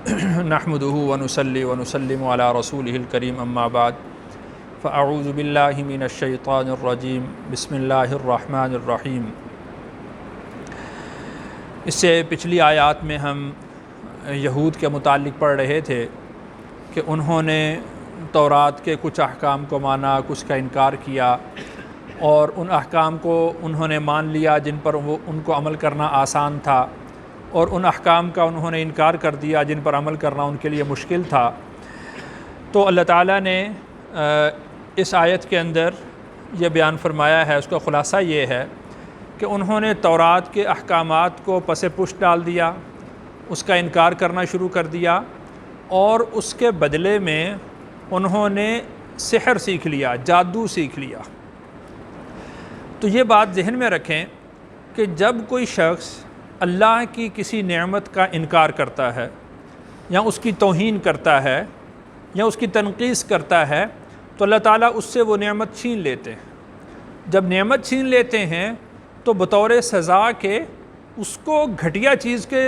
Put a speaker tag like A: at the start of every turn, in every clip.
A: نحمده ونصلي ونسلم على رسوله الكريم اما بعد فاعوذ باللہ من الشیطان الرجیم بسم اللہ الرحمن الرحیم۔ اس سے پچھلی آیات میں ہم یہود کے متعلق پڑھ رہے تھے کہ انہوں نے تورات کے کچھ احکام کو مانا، کچھ کا انکار کیا، اور ان احکام کو انہوں نے مان لیا جن پر ان کو عمل کرنا آسان تھا، اور ان احکام کا انہوں نے انکار کر دیا جن پر عمل کرنا ان کے لیے مشکل تھا۔ تو اللہ تعالیٰ نے اس آیت کے اندر یہ بیان فرمایا ہے، اس کا خلاصہ یہ ہے کہ انہوں نے تورات کے احکامات کو پس پشت ڈال دیا، اس کا انکار کرنا شروع کر دیا، اور اس کے بدلے میں انہوں نے سحر سیکھ لیا، جادو سیکھ لیا۔ تو یہ بات ذہن میں رکھیں کہ جب کوئی شخص اللہ کی کسی نعمت کا انکار کرتا ہے یا اس کی توہین کرتا ہے یا اس کی تنقیص کرتا ہے تو اللہ تعالیٰ اس سے وہ نعمت چھین لیتے ہیں۔ جب نعمت چھین لیتے ہیں تو بطور سزا کے اس کو گھٹیا چیز کے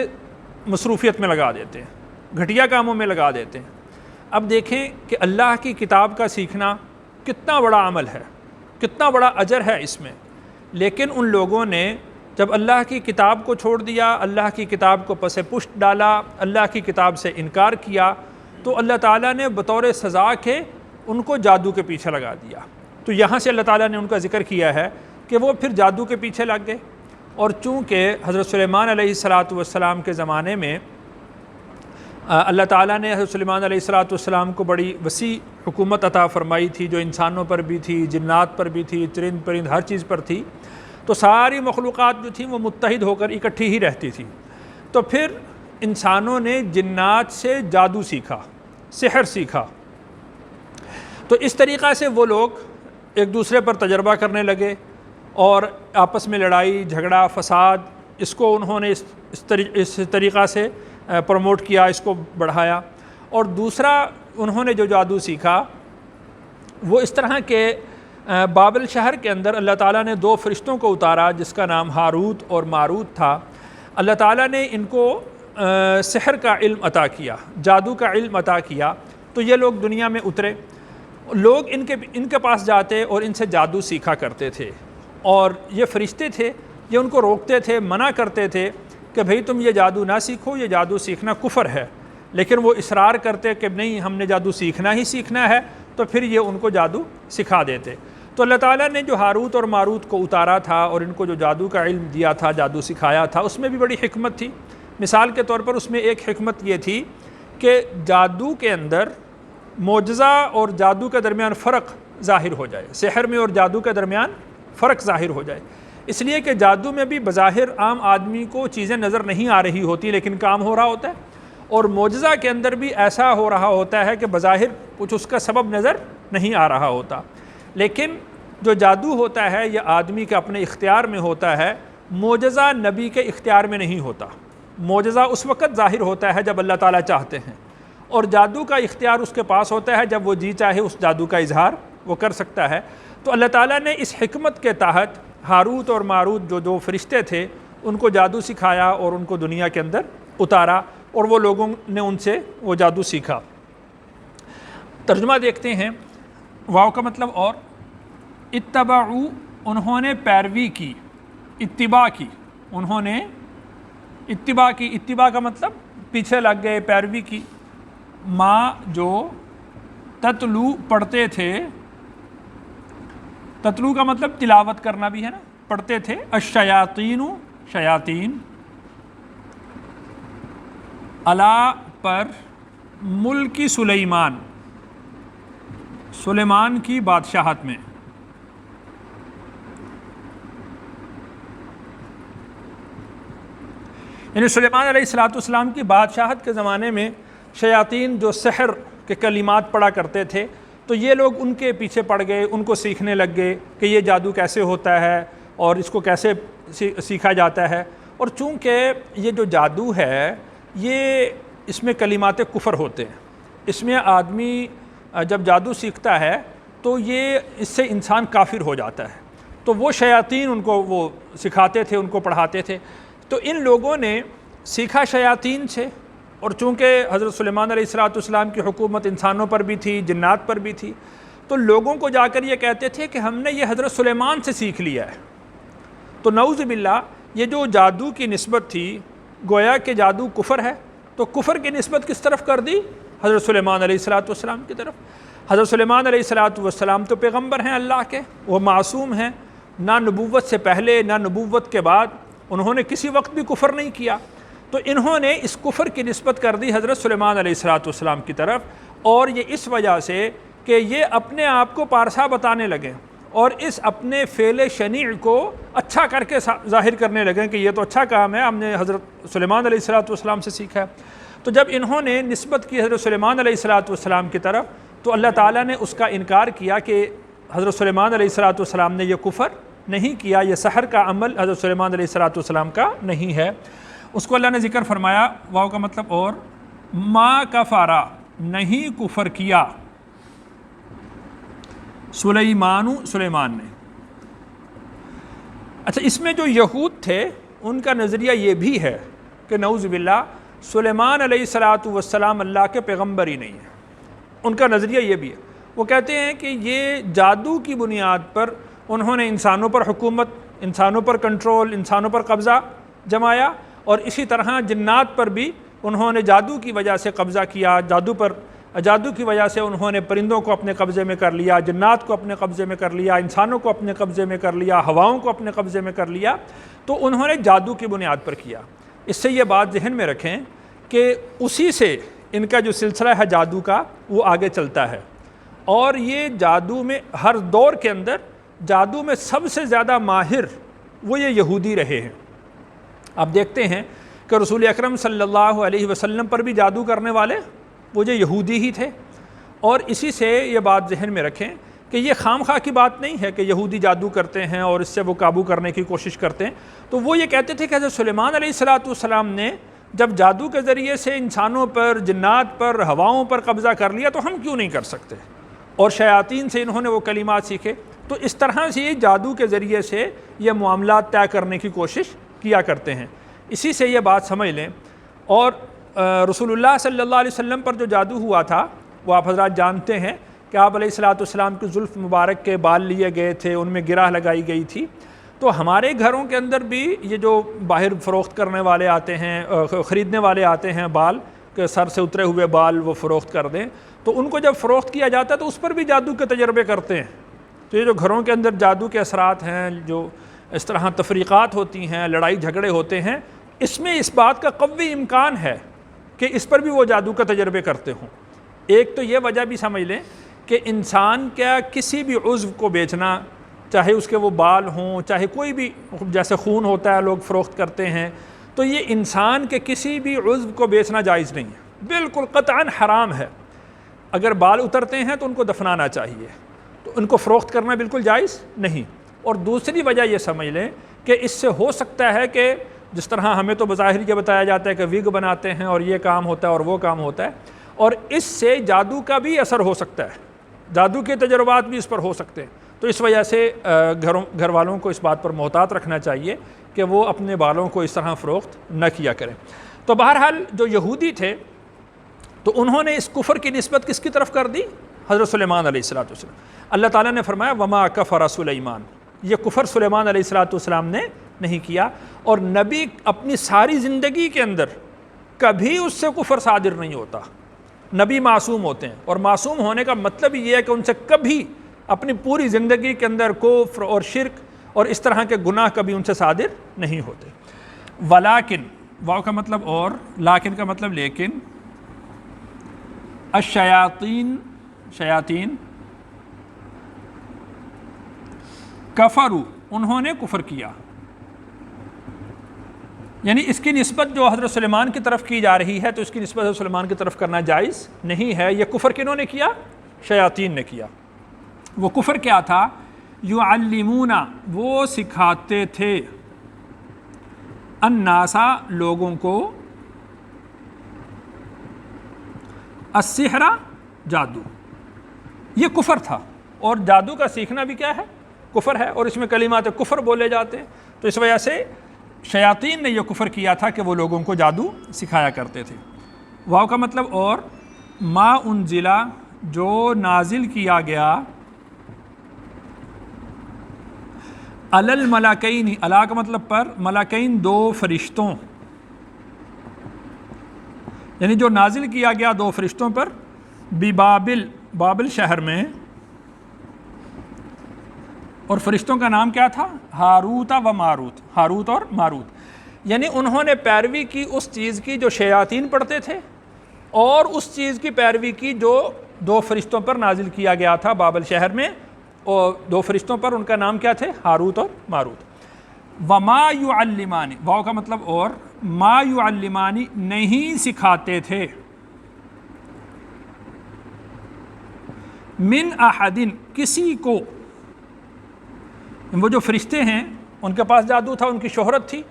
A: مصروفیت میں لگا دیتے ہیں، گھٹیا کاموں میں لگا دیتے ہیں۔ اب دیکھیں کہ اللہ کی کتاب کا سیکھنا کتنا بڑا عمل ہے، کتنا بڑا اجر ہے اس میں، لیکن ان لوگوں نے جب اللہ کی کتاب کو چھوڑ دیا، اللہ کی کتاب کو پس پشت ڈالا، اللہ کی کتاب سے انکار کیا، تو اللہ تعالیٰ نے بطور سزا کے ان کو جادو کے پیچھے لگا دیا۔ تو یہاں سے اللہ تعالیٰ نے ان کا ذکر کیا ہے کہ وہ پھر جادو کے پیچھے لگ گئے، اور چونکہ حضرت سلیمان علیہ السلام کے زمانے میں اللہ تعالیٰ نے حضرت سلیمان علیہ السلام کو بڑی وسیع حکومت عطا فرمائی تھی، جو انسانوں پر بھی تھی، جنات پر بھی تھی، چرند پرند ہر چیز پر تھی، تو ساری مخلوقات جو تھیں وہ متحد ہو کر اکٹھی ہی رہتی تھی۔ تو پھر انسانوں نے جنات سے جادو سیکھا، سحر سیکھا، تو اس طریقہ سے وہ لوگ ایک دوسرے پر تجربہ کرنے لگے اور آپس میں لڑائی جھگڑا فساد، اس کو انہوں نے اس طریقہ سے پروموٹ کیا، اس کو بڑھایا۔ اور دوسرا انہوں نے جو جادو سیکھا وہ اس طرح کہ بابل شہر کے اندر اللہ تعالیٰ نے دو فرشتوں کو اتارا جس کا نام ہاروت اور ماروت تھا۔ اللہ تعالیٰ نے ان کو سحر کا علم عطا کیا، جادو کا علم عطا کیا، تو یہ لوگ دنیا میں اترے، لوگ ان کے پاس جاتے اور ان سے جادو سیکھا کرتے تھے، اور یہ فرشتے تھے، یہ ان کو روکتے تھے، منع کرتے تھے کہ بھئی تم یہ جادو نہ سیکھو، یہ جادو سیکھنا کفر ہے، لیکن وہ اصرار کرتے کہ نہیں ہم نے جادو سیکھنا ہی سیکھنا ہے، تو پھر یہ ان کو جادو سکھا دیتے۔ تو اللہ تعالیٰ نے جو ہاروت اور ماروت کو اتارا تھا اور ان کو جو جادو کا علم دیا تھا، جادو سکھایا تھا، اس میں بھی بڑی حکمت تھی۔ مثال کے طور پر اس میں ایک حکمت یہ تھی کہ جادو کے اندر معجزہ اور جادو کے درمیان فرق ظاہر ہو جائے، سحر میں اور جادو کے درمیان فرق ظاہر ہو جائے، اس لیے کہ جادو میں بھی بظاہر عام آدمی کو چیزیں نظر نہیں آ رہی ہوتی لیکن کام ہو رہا ہوتا ہے، اور معجزہ کے اندر بھی ایسا ہو رہا ہوتا ہے کہ بظاہر کچھ اس کا سبب نظر نہیں آ رہا ہوتا، لیکن جو جادو ہوتا ہے یہ آدمی کے اپنے اختیار میں ہوتا ہے، معجزہ نبی کے اختیار میں نہیں ہوتا۔ معجزہ اس وقت ظاہر ہوتا ہے جب اللہ تعالیٰ چاہتے ہیں، اور جادو کا اختیار اس کے پاس ہوتا ہے جب وہ جی چاہے اس جادو کا اظہار وہ کر سکتا ہے۔ تو اللہ تعالیٰ نے اس حکمت کے تحت ہاروت اور ماروت جو دو فرشتے تھے ان کو جادو سکھایا اور ان کو دنیا کے اندر اتارا، اور وہ لوگوں نے ان سے وہ جادو سیکھا۔ ترجمہ دیکھتے ہیں۔ واو کا مطلب اور، اتبعوا انہوں نے پیروی کی، اتباع کی، انہوں نے اتباع کی، اتباع کا مطلب پیچھے لگ گئے، پیروی کی، ما جو تتلو پڑھتے تھے، تتلو کا مطلب تلاوت کرنا بھی ہے نا، پڑھتے تھے، الشیاطین شیاطین، علا پر ملک سلیمان، سلیمان کی بادشاہت میں، یعنی سلیمان علیہ السلام کی بادشاہت کے زمانے میں شیاطین جو سحر کے کلمات پڑھا کرتے تھے تو یہ لوگ ان کے پیچھے پڑ گئے، ان کو سیکھنے لگ گئے کہ یہ جادو کیسے ہوتا ہے اور اس کو کیسے سیکھا جاتا ہے۔ اور چونکہ یہ جو جادو ہے یہ اس میں کلمات کفر ہوتے ہیں، اس میں آدمی جب جادو سیکھتا ہے تو یہ اس سے انسان کافر ہو جاتا ہے، تو وہ شیاطین ان کو وہ سکھاتے تھے، ان کو پڑھاتے تھے۔ تو ان لوگوں نے سیکھا شیاطین سے اور چونکہ حضرت سلیمان علیہ السلام کی حکومت انسانوں پر بھی تھی، جنات پر بھی تھی، تو لوگوں کو جا کر یہ کہتے تھے کہ ہم نے یہ حضرت سلیمان سے سیکھ لیا ہے۔ تو نعوذ باللہ یہ جو جادو کی نسبت تھی، گویا کہ جادو کفر ہے، تو کفر کی نسبت کس طرف کر دی؟ حضرت سلیمان علیہ السلام کی طرف۔ حضرت سلیمان علیہ السلام تو پیغمبر ہیں اللہ کے، وہ معصوم ہیں، نہ نبوت سے پہلے نہ نبوت کے بعد انہوں نے کسی وقت بھی کفر نہیں کیا، تو انہوں نے اس کفر کی نسبت کر دی حضرت سلیمان علیہ السلام کی طرف، اور یہ اس وجہ سے کہ یہ اپنے آپ کو پارسا بتانے لگے اور اس اپنے فعل شنیع کو اچھا کر کے ظاہر کرنے لگے کہ یہ تو اچھا کام ہے، ہم نے حضرت سلیمان علیہ السلام سے سیکھا ہے۔ تو جب انہوں نے نسبت کی حضرت سلیمان علیہ السلام کی طرف، تو اللہ تعالیٰ نے اس کا انکار کیا کہ حضرت سلیمان علیہ السلام نے یہ کفر نہیں کیا، یہ سحر کا عمل حضرت سلیمان علیہ السلام کا نہیں ہے۔ اس کو اللہ نے ذکر فرمایا، واو کا مطلب اور، ما کفارا، نہیں کفر کیا، سلیمان نے۔ اچھا، اس میں جو یہود تھے ان کا نظریہ یہ بھی ہے کہ نعوذ باللہ سلیمان علیہ السلام اللہ کے پیغمبر ہی نہیں ہیں، ان کا نظریہ یہ بھی ہے۔ وہ کہتے ہیں کہ یہ جادو کی بنیاد پر انہوں نے انسانوں پر حکومت، انسانوں پر کنٹرول، انسانوں پر قبضہ جمایا، اور اسی طرح جنات پر بھی انہوں نے جادو کی وجہ سے قبضہ کیا، جادو کی وجہ سے انہوں نے پرندوں کو اپنے قبضے میں کر لیا، جنات کو اپنے قبضے میں کر لیا، انسانوں کو اپنے قبضے میں کر لیا، ہواؤں کو اپنے قبضے میں کر لیا، تو انہوں نے جادو کی بنیاد پر کیا۔ اس سے یہ بات ذہن میں رکھیں کہ اسی سے ان کا جو سلسلہ ہے جادو کا وہ آگے چلتا ہے، اور یہ جادو میں ہر دور کے اندر جادو میں سب سے زیادہ ماہر وہ یہ یہودی رہے ہیں۔ آپ دیکھتے ہیں کہ رسول اکرم صلی اللہ علیہ وسلم پر بھی جادو کرنے والے وہ جو یہودی ہی تھے، اور اسی سے یہ بات ذہن میں رکھیں کہ یہ خام خواہ کی بات نہیں ہے کہ یہودی جادو کرتے ہیں اور اس سے وہ قابو کرنے کی کوشش کرتے ہیں۔ تو وہ یہ کہتے تھے کہ حضرت سلیمان علیہ السلام نے جب جادو کے ذریعے سے انسانوں پر، جنات پر، ہواؤں پر قبضہ کر لیا تو ہم کیوں نہیں کر سکتے، اور شیاطین سے انہوں نے وہ کلمات سیکھے۔ تو اس طرح سے جادو کے ذریعے سے یہ معاملات طے کرنے کی کوشش کیا کرتے ہیں۔ اسی سے یہ بات سمجھ لیں۔ اور رسول اللہ صلی اللہ علیہ وسلم پر جو جادو ہوا تھا وہ آپ حضرات جانتے ہیں کہ آپ علیہ السلام کی زلف مبارک کے بال لیے گئے تھے، ان میں گرہ لگائی گئی تھی۔ تو ہمارے گھروں کے اندر بھی یہ جو باہر فروخت کرنے والے آتے ہیں، خریدنے والے آتے ہیں بال، کہ سر سے اترے ہوئے بال وہ فروخت کر دیں، تو ان کو جب فروخت کیا جاتا ہے تو اس پر بھی جادو کے تجربے کرتے ہیں۔ تو یہ جو گھروں کے اندر جادو کے اثرات ہیں، جو اس طرح تفریقات ہوتی ہیں، لڑائی جھگڑے ہوتے ہیں، اس میں اس بات کا قوی امکان ہے کہ اس پر بھی وہ جادو کا تجربے کرتے ہوں۔ ایک تو یہ وجہ بھی سمجھ لیں کہ انسان کیا کسی بھی عضو کو بیچنا، چاہے اس کے وہ بال ہوں، چاہے کوئی بھی، جیسے خون ہوتا ہے لوگ فروخت کرتے ہیں، تو یہ انسان کے کسی بھی عضو کو بیچنا جائز نہیں ہے، بالکل قطعاً حرام ہے۔ اگر بال اترتے ہیں تو ان کو دفنانا چاہیے، تو ان کو فروخت کرنا بالکل جائز نہیں۔ اور دوسری وجہ یہ سمجھ لیں کہ اس سے ہو سکتا ہے کہ جس طرح ہمیں تو بظاہر یہ بتایا جاتا ہے کہ وگ بناتے ہیں اور یہ کام ہوتا ہے اور وہ کام ہوتا ہے، اور اس سے جادو کا بھی اثر ہو سکتا ہے، جادو کے تجربات بھی اس پر ہو سکتے ہیں۔ تو اس وجہ سے گھر والوں کو اس بات پر محتاط رکھنا چاہیے کہ وہ اپنے بالوں کو اس طرح فروخت نہ کیا کریں۔ تو بہرحال جو یہودی تھے تو انہوں نے اس کفر کی نسبت کس کی طرف کر دی؟ حضرت سلیمان علیہ السلام۔ اللہ تعالیٰ نے فرمایا وما کفر سلیمان، یہ کفر سلیمان علیہ السلام نے نہیں کیا، اور نبی اپنی ساری زندگی کے اندر کبھی اس سے کفر صادر نہیں ہوتا۔ نبی معصوم ہوتے ہیں، اور معصوم ہونے کا مطلب یہ ہے کہ ان سے کبھی اپنی پوری زندگی کے اندر کفر اور شرک اور اس طرح کے گناہ کبھی ان سے صادر نہیں ہوتے۔ ولیکن، واو کا مطلب اور، لیکن کا مطلب لیکن، الشیاطین، شیاطین، کفروا، انہوں نے کفر کیا، یعنی اس کی نسبت جو حضرت سلیمان کی طرف کی جا رہی ہے تو اس کی نسبت حضرت سلیمان کی طرف کرنا جائز نہیں ہے۔ یہ کفر کنہوں نے کیا؟ شیاطین نے کیا۔ وہ کفر کیا تھا؟ یعلمون، وہ سکھاتے تھے، الناس، لوگوں کو، السحر، جادو۔ یہ کفر تھا، اور جادو کا سیکھنا بھی کیا ہے؟ کفر ہے، اور اس میں کلمات کفر بولے جاتے ہیں۔ تو اس وجہ سے شیاطین نے یہ کفر کیا تھا کہ وہ لوگوں کو جادو سکھایا کرتے تھے۔ واو کا مطلب اور، ما انزلہ جو نازل کیا گیا، علی الملکین، علی کا مطلب پر، ملکین دو فرشتوں، یعنی جو نازل کیا گیا دو فرشتوں پر، ببابل، بابل شہر میں، اور فرشتوں کا نام کیا تھا؟ ہاروت و ماروت، ہاروت اور ماروت، یعنی انہوں نے پیروی کی اس چیز کی جو شیاطین پڑھتے تھے، اور اس چیز کی پیروی کی جو دو فرشتوں پر نازل کیا گیا تھا بابل شہر میں، اور دو فرشتوں پر، ان کا نام کیا تھے؟ ہاروت اور ماروت۔ وما یعلمان، واو کا مطلب اور، ما یعلمانی نہیں سکھاتے تھے، من احدن کسی کو، وہ جو فرشتے ہیں ان کے پاس جادو تھا، ان کی شہرت تھی،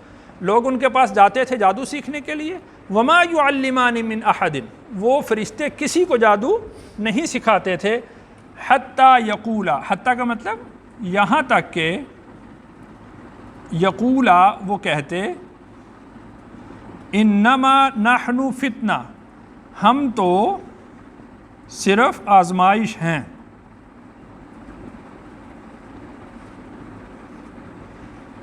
A: لوگ ان کے پاس جاتے تھے جادو سیکھنے کے لیے۔ وما یعلمان من احد، وہ فرشتے کسی کو جادو نہیں سکھاتے تھے، حتی یقولا، حتی کا مطلب یہاں تک کہ، یقولا وہ کہتے، انما نحن فتنہ، ہم تو صرف آزمائش ہیں۔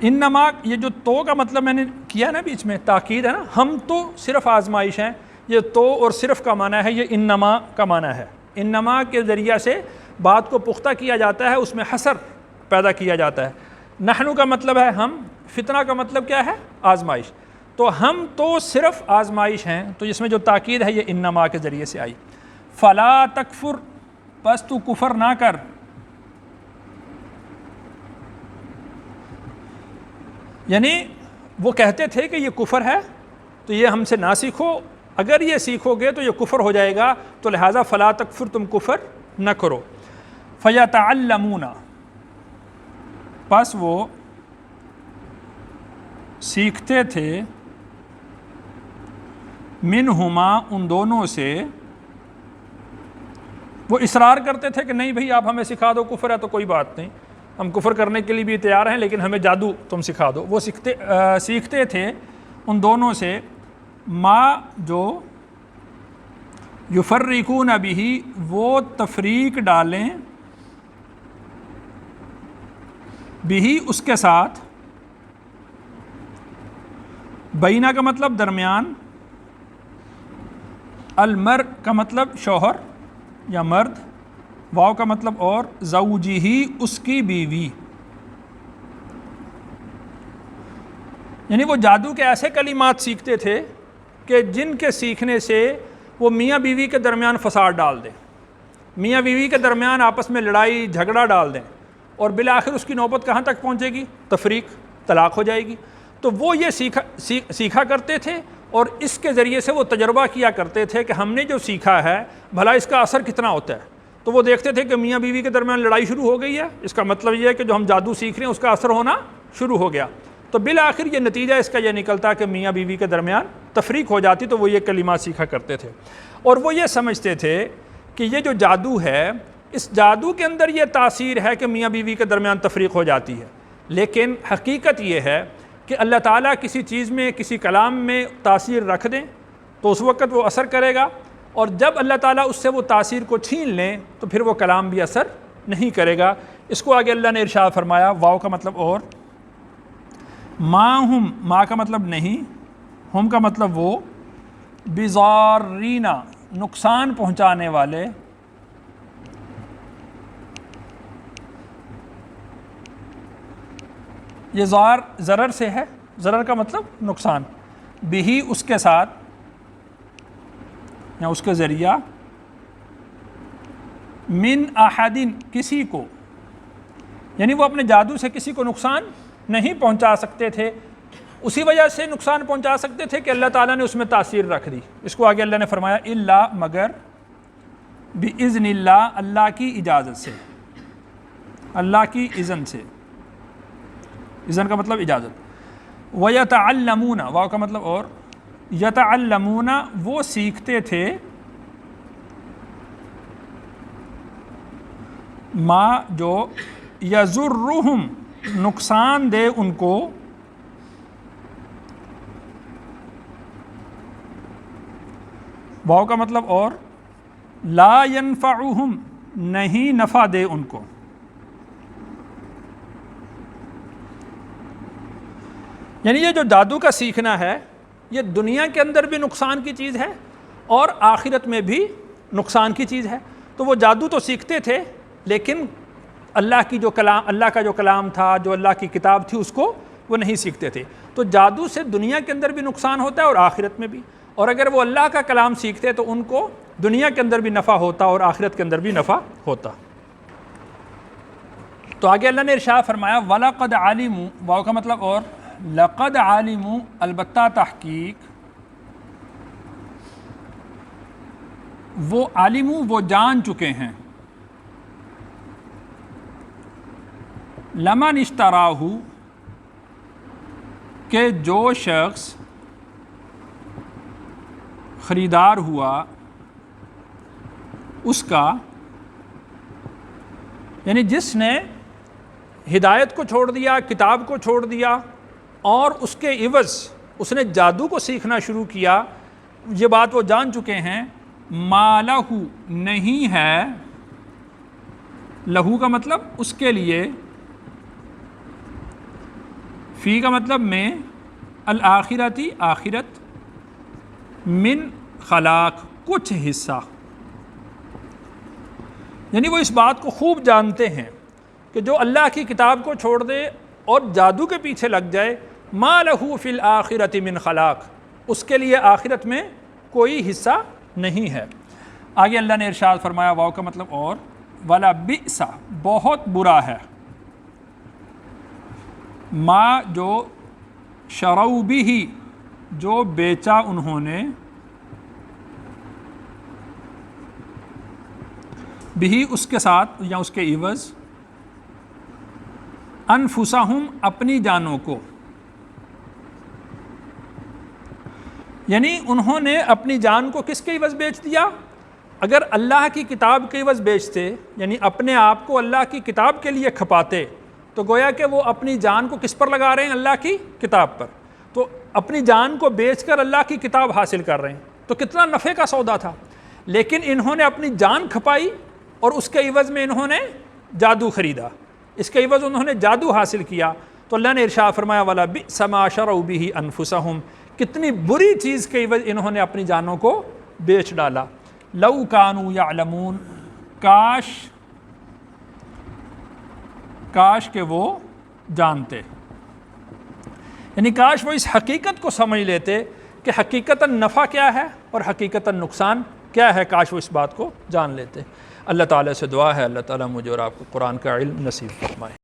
A: انما، یہ جو تو کا مطلب میں نے کیا نا بیچ میں، تاکید ہے نا، ہم تو صرف آزمائش ہیں، یہ تو اور صرف کا معنی ہے، یہ انما کا معنی ہے۔ انما کے ذریعہ سے بات کو پختہ کیا جاتا ہے، اس میں حصر پیدا کیا جاتا ہے۔ نحن کا مطلب ہے ہم، فتنہ کا مطلب کیا ہے؟ آزمائش، تو ہم تو صرف آزمائش ہیں، تو اس میں جو تاکید ہے یہ انما کے ذریعے سے آئی۔ فلا تکفر، بس تو کفر نہ کر، یعنی وہ کہتے تھے کہ یہ کفر ہے تو یہ ہم سے نہ سیکھو، اگر یہ سیکھو گے تو یہ کفر ہو جائے گا، تو لہٰذا فلا تکفر، تم کفر نہ کرو۔ فیتعلمون، پس وہ سیکھتے تھے، منہما ان دونوں سے، وہ اصرار کرتے تھے کہ نہیں بھئی آپ ہمیں سکھا دو، کفر ہے تو کوئی بات نہیں، ہم کفر کرنے کے لیے بھی تیار ہیں، لیکن ہمیں جادو تم سکھا دو۔ وہ سیکھتے تھے ان دونوں سے، ما جو یفرقون بہ، وہ تفریق ڈالیں، بہ اس کے ساتھ، بینہ کا مطلب درمیان، المر کا مطلب شوہر یا مرد، واو کا مطلب اور، زوجہی اس کی بیوی، یعنی وہ جادو کے ایسے کلمات سیکھتے تھے کہ جن کے سیکھنے سے وہ میاں بیوی کے درمیان فساد ڈال دیں، میاں بیوی کے درمیان آپس میں لڑائی جھگڑا ڈال دیں، اور بالآخر اس کی نوبت کہاں تک پہنچے گی؟ تفریق، طلاق ہو جائے گی۔ تو وہ یہ سیکھا کرتے تھے، اور اس کے ذریعے سے وہ تجربہ کیا کرتے تھے کہ ہم نے جو سیکھا ہے بھلا اس کا اثر کتنا ہوتا ہے۔ تو وہ دیکھتے تھے کہ میاں بیوی کے درمیان لڑائی شروع ہو گئی ہے، اس کا مطلب یہ ہے کہ جو ہم جادو سیکھ رہے ہیں اس کا اثر ہونا شروع ہو گیا، تو بالآخر یہ نتیجہ اس کا یہ نکلتا کہ میاں بیوی کے درمیان تفریق ہو جاتی، تو وہ یہ کلمات سیکھا کرتے تھے، اور وہ یہ سمجھتے تھے کہ یہ جو جادو ہے، اس جادو کے اندر یہ تاثیر ہے کہ میاں بیوی کے درمیان تفریق ہو جاتی ہے، لیکن حقیقت یہ ہے کہ اللہ تعالیٰ کسی چیز میں، کسی کلام میں تاثیر رکھ دیں تو اس وقت وہ اثر کرے گا، اور جب اللہ تعالیٰ اس سے وہ تاثیر کو چھین لیں تو پھر وہ کلام بھی اثر نہیں کرے گا۔ اس کو آگے اللہ نے ارشاد فرمایا، واو کا مطلب اور، ما ہم، ما کا مطلب نہیں، ہم کا مطلب وہ، بضارین نقصان پہنچانے والے، یہ ضرر سے ہے، ضرر کا مطلب نقصان، بھی اس کے ساتھ یا اس کے ذریعہ، من احدن کسی کو، یعنی وہ اپنے جادو سے کسی کو نقصان نہیں پہنچا سکتے تھے، اسی وجہ سے نقصان پہنچا سکتے تھے کہ اللہ تعالیٰ نے اس میں تاثیر رکھ دی۔ اس کو آگے اللہ نے فرمایا، الا مگر، باذن اللہ اللہ کی اجازت سے، اللہ کی اذن سے، اذن کا مطلب اجازت، وَيَتَعَلَّمُونَ، واو کا مطلب اور، یتعلمون وہ سیکھتے تھے، ما جو یضرہم نقصان دے ان کو، واو کا مطلب اور، لا ینفعہم نہیں نفع دے ان کو، یعنی یہ جو جادو کا سیکھنا ہے یہ دنیا کے اندر بھی نقصان کی چیز ہے اور آخرت میں بھی نقصان کی چیز ہے۔ تو وہ جادو تو سیکھتے تھے لیکن اللہ کا جو کلام تھا، جو اللہ کی کتاب تھی، اس کو وہ نہیں سیکھتے تھے۔ تو جادو سے دنیا کے اندر بھی نقصان ہوتا ہے اور آخرت میں بھی، اور اگر وہ اللہ کا کلام سیکھتے تو ان کو دنیا کے اندر بھی نفع ہوتا اور آخرت کے اندر بھی نفع ہوتا۔ تو آگے اللہ نے ارشاد فرمایا وَلَقَدْ عَلِمُوا، واو کا مطلب اور، لَقَدْ عَلِمُوا البتہ تحقیق، وہ عالمو وہ جان چکے ہیں، لمن اشتراہ کہ جو شخص خریدار ہوا اس کا، یعنی جس نے ہدایت کو چھوڑ دیا، کتاب کو چھوڑ دیا اور اس کے عوض اس نے جادو کو سیکھنا شروع کیا، یہ بات وہ جان چکے ہیں، ما لہو نہیں ہے، لہو کا مطلب اس کے لیے، فی کا مطلب میں، الآخرتی آخرت، من خلاق کچھ حصہ، یعنی وہ اس بات کو خوب جانتے ہیں کہ جو اللہ کی کتاب کو چھوڑ دے اور جادو کے پیچھے لگ جائے، ما لہو فی الآخرۃ من خلاق، اس کے لیے آخرت میں کوئی حصہ نہیں ہے۔ آگے اللہ نے ارشاد فرمایا، واو کا مطلب اور، ولا بئس بہت برا ہے، ما جو شروا بھی جو بیچا انہوں نے، بھی اس کے ساتھ یا اس کے عوض، انفسہم اپنی جانوں کو، یعنی انہوں نے اپنی جان کو کس کے عوض بیچ دیا؟ اگر اللہ کی کتاب کے عوض بیچتے، یعنی اپنے آپ کو اللہ کی کتاب کے لیے کھپاتے، تو گویا کہ وہ اپنی جان کو کس پر لگا رہے ہیں؟ اللہ کی کتاب پر۔ تو اپنی جان کو بیچ کر اللہ کی کتاب حاصل کر رہے ہیں، تو کتنا نفع کا سودا تھا۔ لیکن انہوں نے اپنی جان کھپائی اور اس کے عوض میں انہوں نے جادو خریدا، اس کے عوض انہوں نے جادو حاصل کیا۔ تو اللہ نے ارشاد فرمایا ولا بئس ما شروا به انفسہم، کتنی بری چیز کے عوض انہوں نے اپنی جانوں کو بیچ ڈالا۔ لو کانوا یعلمون، کاش کہ وہ جانتے، یعنی کاش وہ اس حقیقت کو سمجھ لیتے کہ حقیقتاً نفع کیا ہے اور حقیقتاً نقصان کیا ہے، کاش وہ اس بات کو جان لیتے۔ اللہ تعالیٰ سے دعا ہے اللہ تعالیٰ مجھے اور آپ کو قرآن کا علم نصیب فرمائے۔